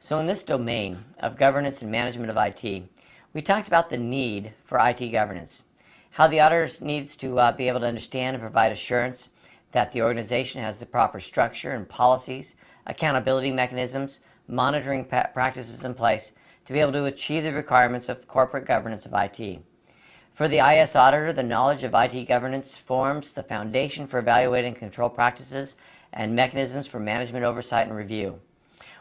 So in this domain of governance and management of IT, we talked about the need for IT governance, how the auditor needs to be able to understand and provide assurance that the organization has the proper structure and policies, accountability mechanisms, monitoring practices in place to be able to achieve the requirements of corporate governance of IT. For the IS auditor, the knowledge of IT governance forms the foundation for evaluating control practices and mechanisms for management oversight and review.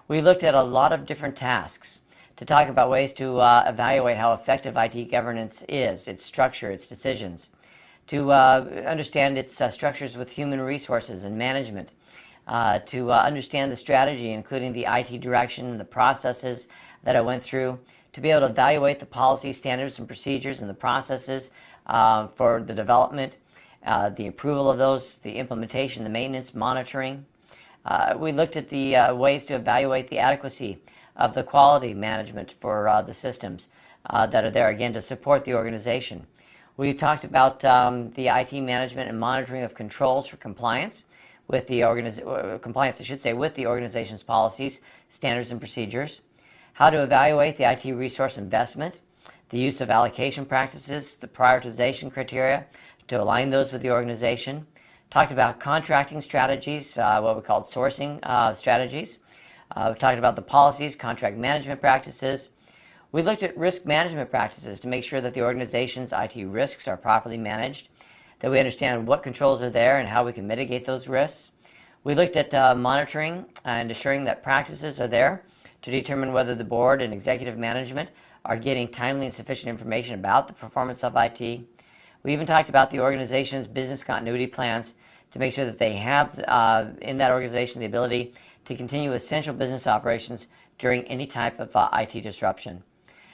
We looked at a lot of different tasks to talk about ways to evaluate how effective IT governance is, its structure, its decisions, to understand its structures with human resources and management, to understand the strategy, including the IT direction and the processes that I went through, to be able to evaluate the policy standards and procedures and the processes for the development, the approval of those, the implementation, the maintenance, monitoring. We looked at the ways to evaluate the adequacy of the quality management for the systems that are there, again, to support the organization. We talked about the IT management and monitoring of controls for compliance with the with the organization's policies, standards, and procedures. How to evaluate the IT resource investment, the use of allocation practices, the prioritization criteria to align those with the organization. Talked about contracting strategies, what we called sourcing strategies. We talked about the policies, contract management practices. We looked at risk management practices to make sure that the organization's IT risks are properly managed, that we understand what controls are there and how we can mitigate those risks. We looked at monitoring and assuring that practices are there to determine whether the board and executive management are getting timely and sufficient information about the performance of IT. We even talked about the organization's business continuity plans to make sure that they have in that organization the ability to continue essential business operations during any type of IT disruption.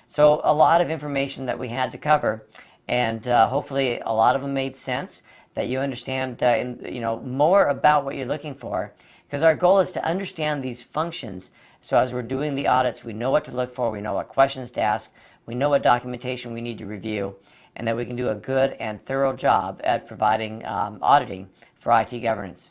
So a lot of information that we had to cover, and hopefully a lot of them made sense, that you understand more about what you're looking for, because our goal is to understand these functions. So as we're doing the audits, we know what to look for, we know what questions to ask, we know what documentation we need to review, and that we can do a good and thorough job at providing auditing for IT governance.